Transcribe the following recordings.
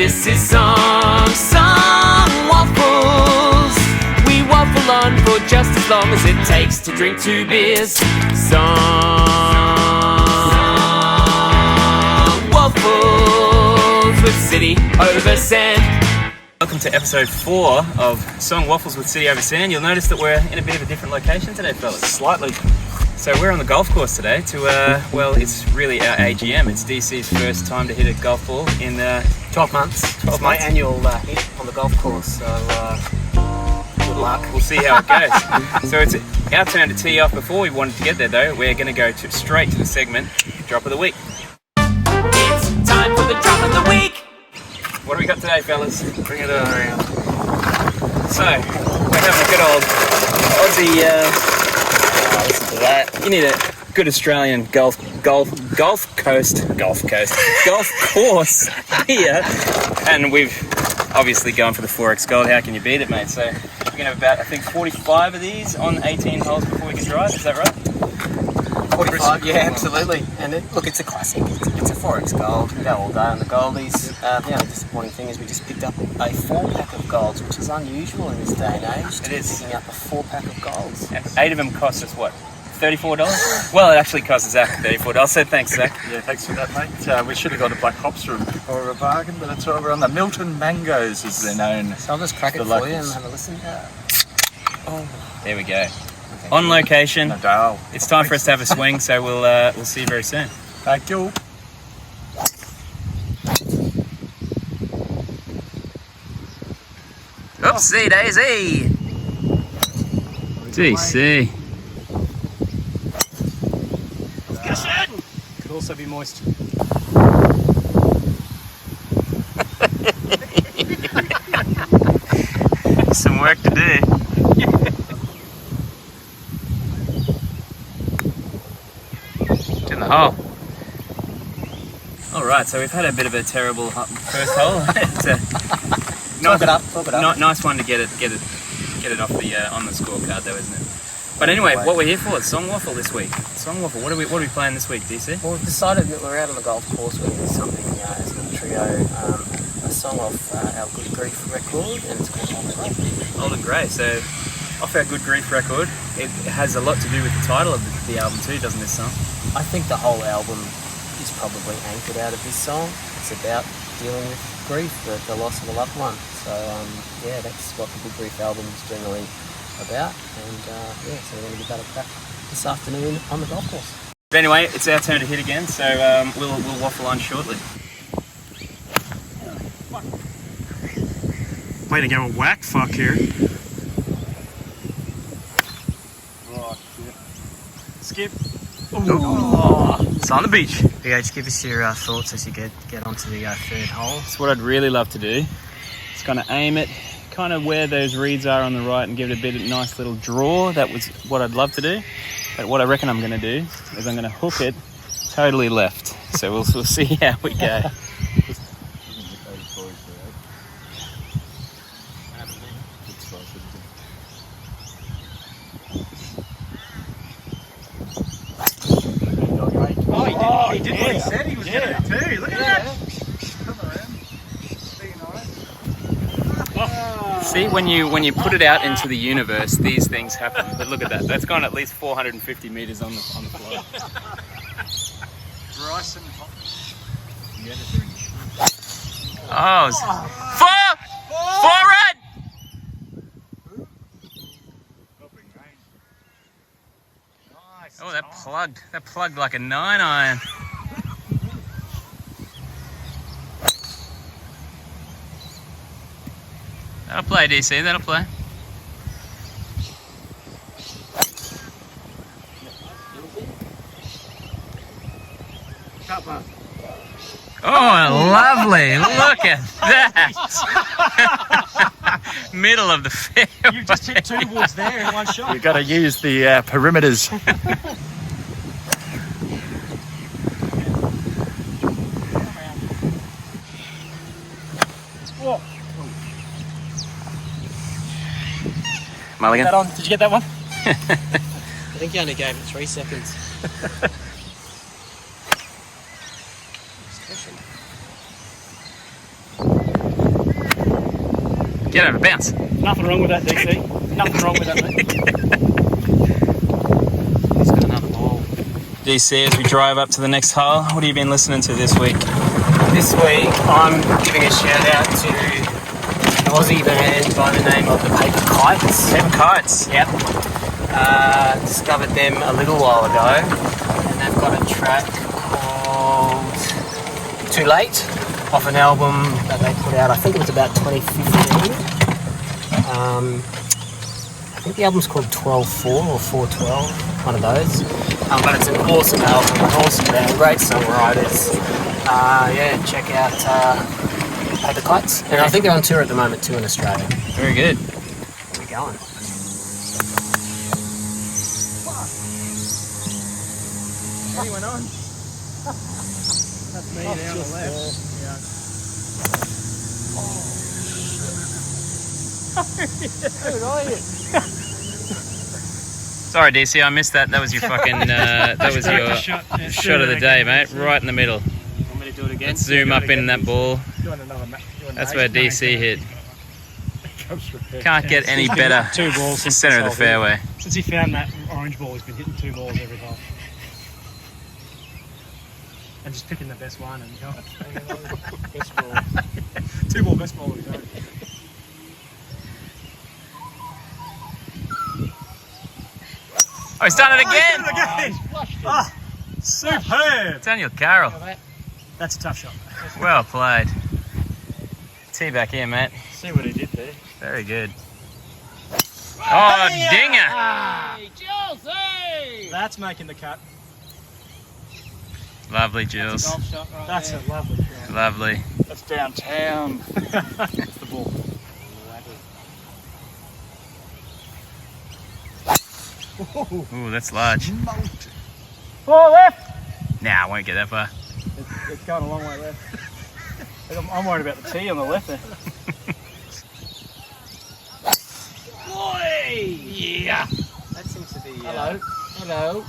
This is some waffles. We waffle on for just as long as it takes to drink 2 beers. Some waffles with City over Sand. Welcome to episode 4 of Song Waffles with City over Sand. You'll notice that we're in a bit of a different location today, fellas. Slightly. So we're on the golf course today to, well, it's really our AGM. It's DC's first time to hit a golf ball in 12 months. 12 it's my months. annual hit on the golf course, so good luck. We'll see how it goes. So it's our turn to tee off. Before we wanted to get there though, we're going to go straight to the segment, Drop of the Week. It's time for the drop of the week. What do we got today, fellas? Bring it around. So, we're having a good old Aussie, listen to that. You need a good Australian golf course here. And we've obviously gone for the 4X Gold. How can you beat it, mate? So, we're going to have about, I think, 45 of these on 18 holes before we can drive. Is that right? 45, yeah, absolutely. And look, it's a classic. It's a 4X Gold. We go all day on the Goldies. The only disappointing thing is we just picked up a 4-pack of Golds, which is unusual in this day and age. It is. Picking up a 4-pack of Golds. 8 of them cost us, what, $34? Well, it actually cost Zach $34. So thanks, Zach. Yeah, thanks for that, mate. We should have got a black hops room or a bargain, but that's all right. We're on the Milton Mangoes, as they're known. So I'll just crack it The for you locals. and have a listen. There we go. On location. Nadal. It's time for us to have a swing, so we'll see you very soon. Thank you. Oopsie daisy. DC. Could also be moist. Some work to do. In the hole. All right, so we've had a bit of a terrible first hole. Talk it up. Nice one to get it off the on the scorecard, though, isn't it? But anyway, what we're here for is Song Waffle this week. Song Waffle. What are we playing this week, DC? Well, we've decided that we're out on the golf course. We're going to do something as a little trio, a song off our Good Grief record, and it's called Old and Grey. Old and Grey. So, off our Good Grief record, it has a lot to do with the title of the album too, doesn't this song? I think the whole album is probably anchored out of this song. It's about dealing with grief, the loss of a loved one. So, yeah, that's what the Good Grief album is generally about. And, yeah, so we're going to give that a crack this afternoon on the golf course. But anyway, it's our turn to hit again, so we'll waffle on shortly. Way to go, a whack fuck here. Oh, shit. Skip. It's on the beach. BH, give us your thoughts as you get onto the third hole. It's what I'd really love to do. It's kind of aim it, kind of where those reeds are on the right and give it a bit of nice little draw. That was what I'd love to do. But what I reckon I'm going to do is I'm going to hook it totally left. So we'll see how we go. He did what he said he was going to do too. Look at that. Come around. Be nice. See, when you put it out into the universe, these things happen. But look at that. That's gone at least 450 meters on the floor. Bryson Hop. Oh, four run! Oh, that plugged like a 9-iron. That'll play, DC, that'll play. Oh, lovely. Look at that. Middle of the field. You've just hit 2 woods there in one shot. You've got to use the perimeters. Mulligan. That on? Did you get that one? I think you only gave it 3 seconds. Get over, bounce. Nothing wrong with that, DC. Nothing wrong with that, mate. He's got another ball. DC, as we drive up to the next hole, what have you been listening to this week? This week I'm giving a shout out to an Aussie band by the name of the Paper Kites. Paper Kites. Yep. Discovered them a little while ago, and they've got a track called Too Late off an album that they put out, I think it was about 2015. I think the album's called 12/4 or 4/12, one of those. But it's an awesome album, an awesome band, great songwriters. Yeah, check out Paper Kites. And I think they're on tour at the moment too in Australia. Very good. Where we going? Anyone on? That's me down the left. Yeah. Sorry, DC, I missed that. That was your fucking. That was your shot of the day, mate. Right in the middle. Want me to do it again? Let's zoom up in that ball. Doing another That's where DC hit. Can't get any better. 2 balls since Center of the this whole fairway. thing. Since he found that orange ball, he's been hitting 2 balls every hole. And just picking the best one and going. Best ball. 2 ball, best ball of the day. Oh, he's done it again! Ah, superb! Daniel Carroll. That's a tough shot. Well played. Tee back here, mate. See what he did there. Very good. Oh, dinger! That's making the cut. Lovely, Jules. Golf shot right That's there. A lovely shot. Lovely. That's downtown. That's the ball. Ooh, that's large. Ball left! Nah, I won't get that far. It's going a long way left. I'm worried about the tee on the left there. Boy! Yeah! That seems to be... Hello. Hello.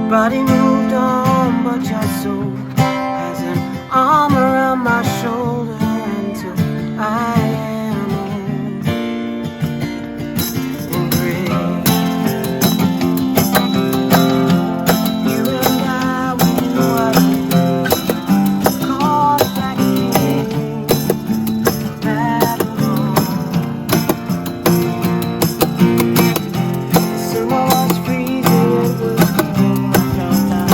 Body moved on, but your soul has an arm around my shoulder until I am old and gray. You and I, we knew I was caught back in Babylon. The summer was freezing, it was cold.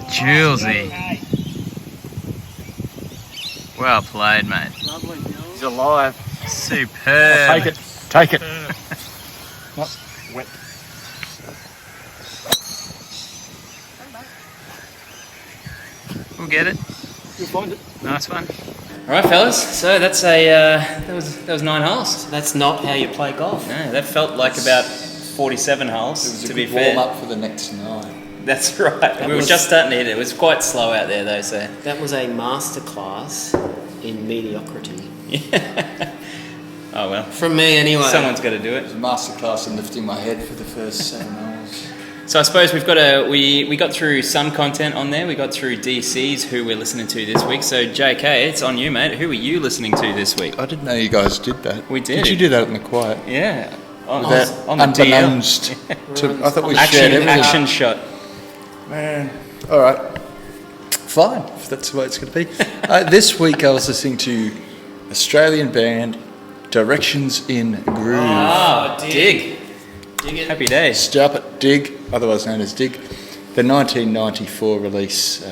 Julesy. Well played, mate. He's alive. Superb. Take it. Take it. Not wet. We'll get it. You'll find it. Nice one. All right, fellas. So that's that was 9 holes. That's not how you play golf. No, that felt like about 47 holes. To be fair, warm up for the next 9. that's right. We were just starting to hit it. It was quite slow out there, though. So That was a masterclass in mediocrity. oh well. From me, anyway. Someone's got to do it. A masterclass in lifting my head for the first 7 hours. So I suppose we've got we got through some content on there. We got through DC's who we're listening to this week. So JK, it's on you, mate. Who are you listening to this week? I didn't know you guys did that. We did. Did you do that in the quiet? Yeah. On That the unbeknownst to, I thought we shared everything. action shot. Man. All right. Fine, if that's the way it's going to be. This week I was listening to Australian band Directions in Groove. Oh, dig. Dig it. Happy days. Stop it, Dig, otherwise known as Dig. The 1994 release.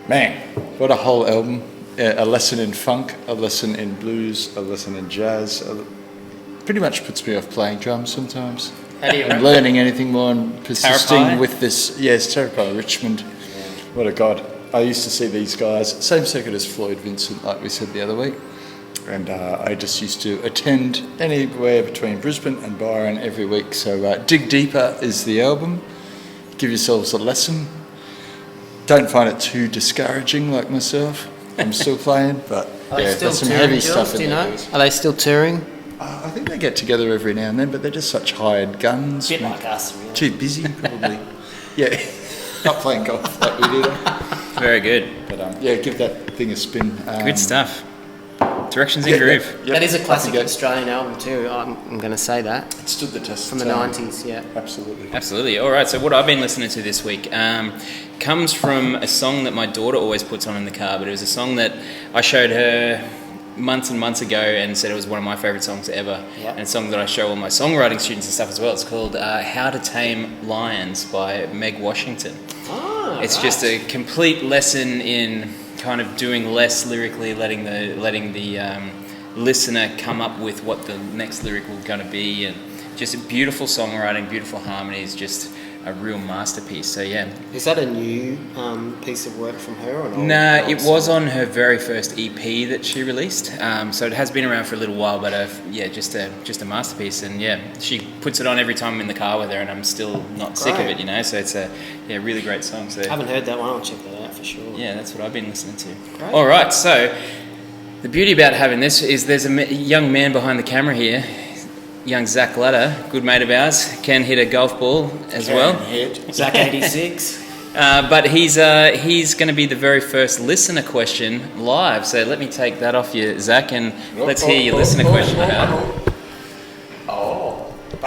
Man, what a whole album. A lesson in funk, a lesson in blues, a lesson in jazz. Pretty much puts me off playing drums sometimes. How do you And learning anything more and persisting Tarapai? with this. Yes, Tarapai, Richmond. What a god. I used to see these guys, same circuit as Floyd Vincent, like we said the other week. And I just used to attend anywhere between Brisbane and Byron every week. So Dig Deeper is the album. Give yourselves a lesson. Don't find it too discouraging like myself. I'm still playing, but Are yeah, they still there's some touring, heavy Jules? stuff Do in you there. know? boys. Are they still touring? I think they get together every now and then, but they're just such hired guns. Bit like us, really. Too busy, probably. Yeah, not playing golf like we do. Very good. But yeah, give that thing a spin. Good stuff. Directions in Groove. Yep, That is a off classic you go. Australian album too. I'm going to say that. It stood the test From the of time. 90s, yeah. Absolutely. Absolutely. All right. So what I've been listening to this week comes from a song that my daughter always puts on in the car. But it was a song that I showed her months and months ago and said it was one of my favourite songs ever. Yeah. And it's a song that I show all my songwriting students and stuff as well. It's called "How to Tame Lions" by Meg Washington. Oh, It's just a complete lesson in kind of doing less lyrically, letting the listener come up with what the next lyric will going to be, and just beautiful songwriting, beautiful harmonies, just a real masterpiece. So yeah. Is that a new piece of work from her or not? Nah, it was on her very first EP that she released. So it has been around for a little while, but yeah, just a masterpiece. And yeah, she puts it on every time I'm in the car with her, and I'm still not sick of Great. it, you know. So it's a really great song. So I haven't heard that one. I'll check that out for sure. yeah, that's what I've been listening to. Great. All right, so the beauty about having this is there's a young man behind the camera here, young Zaac Latter, good mate of ours, can hit a golf ball as well. Zach 86. But he's going to be the very first listener question live. So let me take that off you, Zach, and let's hear your listener question.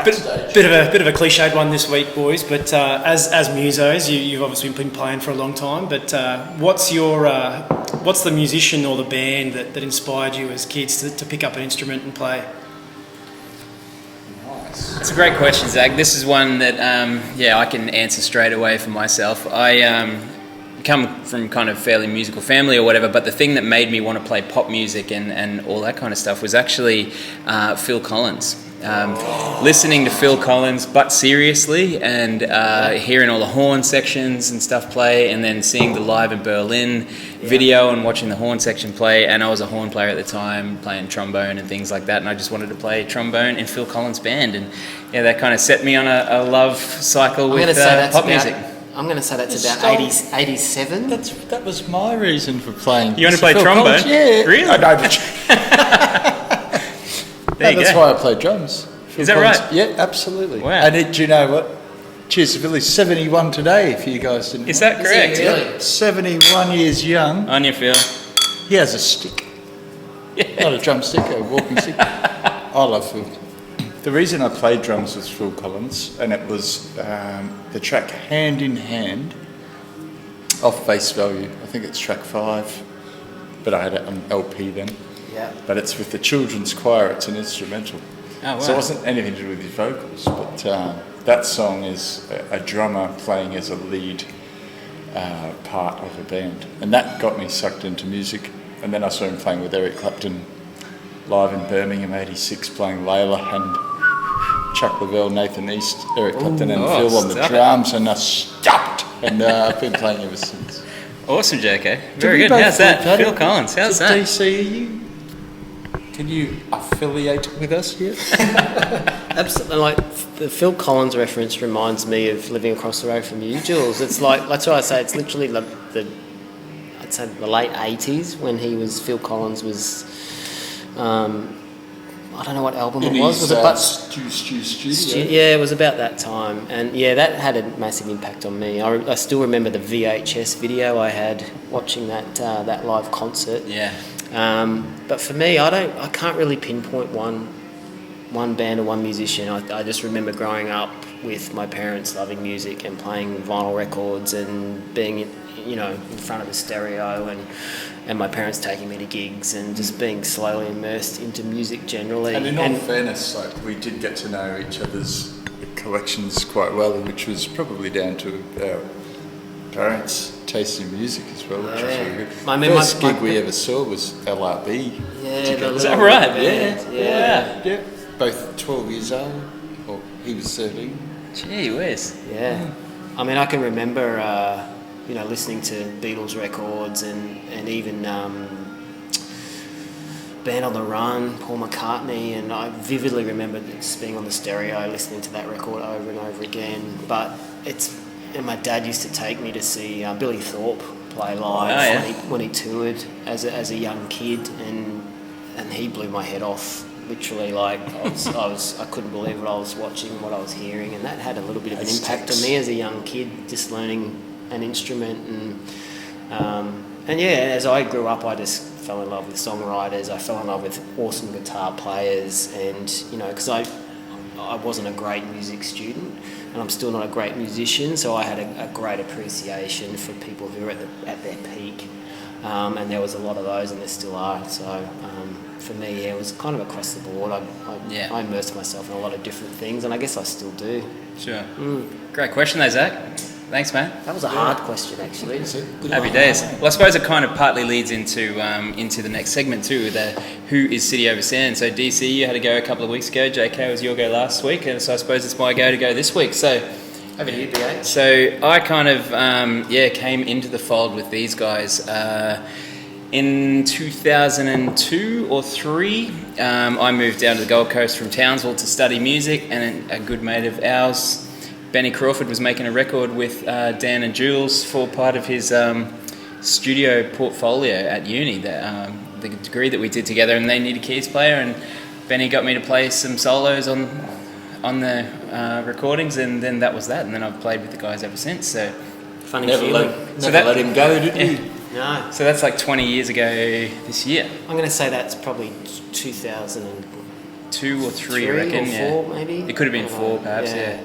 Bit of a cliched one this week, boys. But as musos, you've obviously been playing for a long time. But what's the musician or the band that inspired you as kids to pick up an instrument and play? It's a great question, Zach. This is one that I can answer straight away for myself. I come from kind of fairly musical family or whatever, but the thing that made me want to play pop music and all that kind of stuff was actually Phil Collins. Listening to Phil Collins, but seriously, and hearing all the horn sections and stuff play, and then seeing the Live in Berlin video and watching the horn section play. And I was a horn player at the time, playing trombone and things like that, and I just wanted to play trombone in Phil Collins' band. And yeah, that kind of set me on a love cycle with pop music. I'm going to say that's about 87. That was my reason for playing. You want to play Phil trombone? Collins, yeah. Really? I know, but There you that's go. why I play drums. Phil Is that Collins. right? Yeah, absolutely. Wow. And do you know what? Cheers, Billy's 71 today, if you guys didn't Is know. that correct? Really? 71 years young. On you, Phil. He has a stick. Not a drumstick, a walking stick. I love Phil. The reason I played drums was Phil Collins, and it was the track Hand in Hand off Face Value. I think it's track 5, but I had it on LP then. Yeah. But it's with the children's choir, it's an instrumental. Oh, wow. So it wasn't anything to do with his vocals, but that song is a drummer playing as a lead part of a band, and that got me sucked into music. And then I saw him playing with Eric Clapton live in Birmingham '86, playing Layla, and Chuck Leavell, Nathan East, Eric Clapton, and Phil on the drums, and I stopped, and I've been playing ever since. Awesome, JK. Very good. How's that? Phil Collins, how's that? DC, can you affiliate with us here? Absolutely. Like the Phil Collins reference reminds me of living across the road from you, Jules. It's like, that's why I say it's literally like I'd say the late '80s when Phil Collins was. I don't know what album it was. Was it Studio? Yeah, it was about that time, and yeah, that had a massive impact on me. I still remember the VHS video I had watching that live concert. Yeah. But for me, I can't really pinpoint one band or one musician. I just remember growing up with my parents loving music and playing vinyl records and being in front of a stereo and my parents taking me to gigs and just being slowly immersed into music generally. And in all fairness, like, we did get to know each other's collections quite well, which was probably down to our parents' taste in music as well, which was really good. First gig we ever saw was LRB. Yeah, is that right? Yeah. Both 12 years old, or he was 13. Gee whiz. Yeah. I mean, I can remember, listening to Beatles records and even Band on the Run, Paul McCartney, and I vividly remember just being on the stereo listening to that record over and over again. But and my dad used to take me to see Billy Thorpe play live when he toured as a young kid, and he blew my head off. Literally, like I couldn't believe what I was watching, what I was hearing, and that had a little bit of an impact on me as a young kid, just learning an instrument. And as I grew up, I just fell in love with songwriters. I fell in love with awesome guitar players, and because I wasn't a great music student, and I'm still not a great musician, so I had a great appreciation for people who are at their peak. And there was a lot of those, and there still are. So for me, it was kind of across the board. I immersed myself in a lot of different things, and I guess I still do. Sure. Great question though, Zach. Thanks, man. That was a hard question, actually. Happy days. Well, I suppose it kind of partly leads into the next segment too, the Who is City Over Sand. So DC, you had a go a couple of weeks ago. JK was your go last week, and so I suppose it's my go to go this week. So over here, BH. So I kind of came into the fold with these guys in 2002 or 3. I moved down to the Gold Coast from Townsville to study music, and a good mate of ours, Benny Crawford, was making a record with Dan and Jules for part of his studio portfolio at uni, the degree that we did together, and they needed a keys player, and Benny got me to play some solos on the recordings, and then that was that, and then I've played with the guys ever since. So funny feeling. Never let him go, did you? No. So that's like 20 years ago this year. I'm going to say that's probably 2002 or 3, I reckon. Or 4, maybe. It could have been 4, perhaps. Yeah.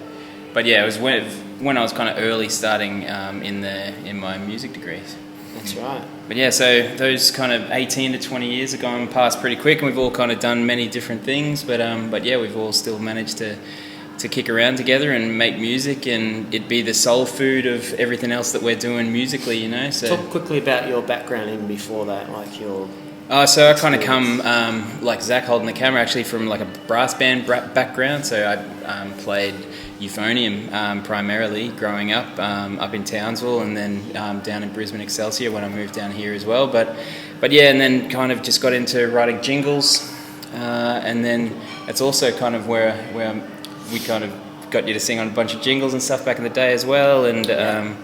But yeah, it was when I was kind of early starting in my music degrees. That's right. But yeah, so those kind of 18 to 20 years have gone past pretty quick, and we've all kind of done many different things. But yeah, we've all still managed to kick around together and make music, and it be the soul food of everything else that we're doing musically, So talk quickly about your background even before that, like your. So I kind of come like Zach holding the camera, actually from like a brass band background. So I played euphonium primarily growing up in Townsville, and then down in Brisbane Excelsior when I moved down here as well. But yeah, and then kind of just got into writing jingles, and then it's also kind of where we kind of got you to sing on a bunch of jingles and stuff back in the day as well, and then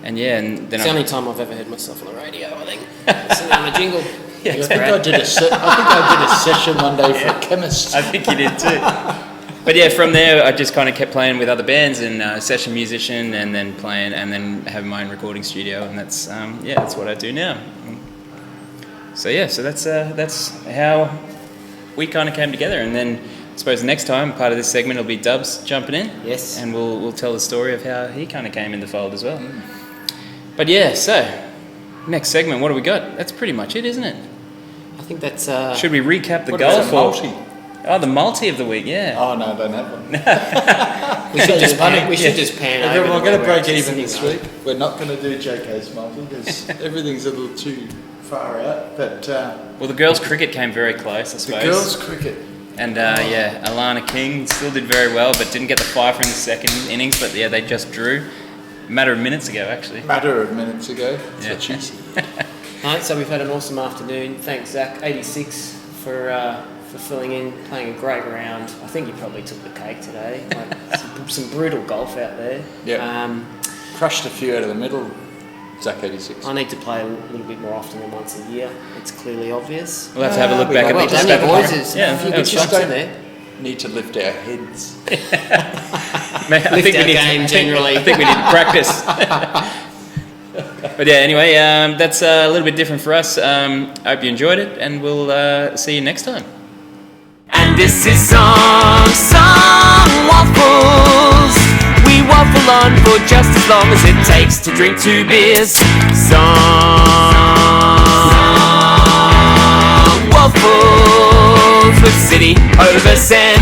it's the only time I've ever heard myself on the radio, I think, singing on a jingle. Yeah, I think I did a session one day for a chemist. I think you did too. But yeah, from there I just kind of kept playing with other bands and session musician, and then playing, and then having my own recording studio, and that's what I do now. So yeah, so that's how we kind of came together, and then I suppose next time part of this segment will be Dubs jumping in. Yes. And we'll tell the story of how he kind of came in the fold as well. But yeah, so next segment, what do we got? That's pretty much it, isn't it? I think that's. Should we recap the golf? Oh, the multi of the week, yeah. Oh no, I don't have one. We should just pan over. We're the going to way break actually even this sitting, week. We're not going to do JK's multi because everything's a little too far out. But Well, the girls' cricket came very close, I the suppose. girls' cricket. And yeah, Alana King still did very well, but didn't get the fifer in the second innings. But yeah, they just drew. A matter of minutes ago, actually. Matter of minutes ago. It's Yeah. so cheesy. Right, so we've had an awesome afternoon. Thanks, Zach. 86 for filling in, playing a great round. I think you probably took the cake today. Like, some brutal golf out there. Yeah. Crushed a few out of the middle. Zach 86. I need to play a little bit more often than once a year. It's clearly obvious. We'll have to have a look we back like at Well the done, stat you board. boys. There's Yeah, a few that good was shots fun. in there. Need to lift our heads. Lift our game generally. I think we need to practice. But yeah, anyway, that's a little bit different for us. Hope you enjoyed it, and we'll see you next time. And this is some waffles. We waffle on for just as long as it takes to drink 2 beers. Some waffles with city over sand.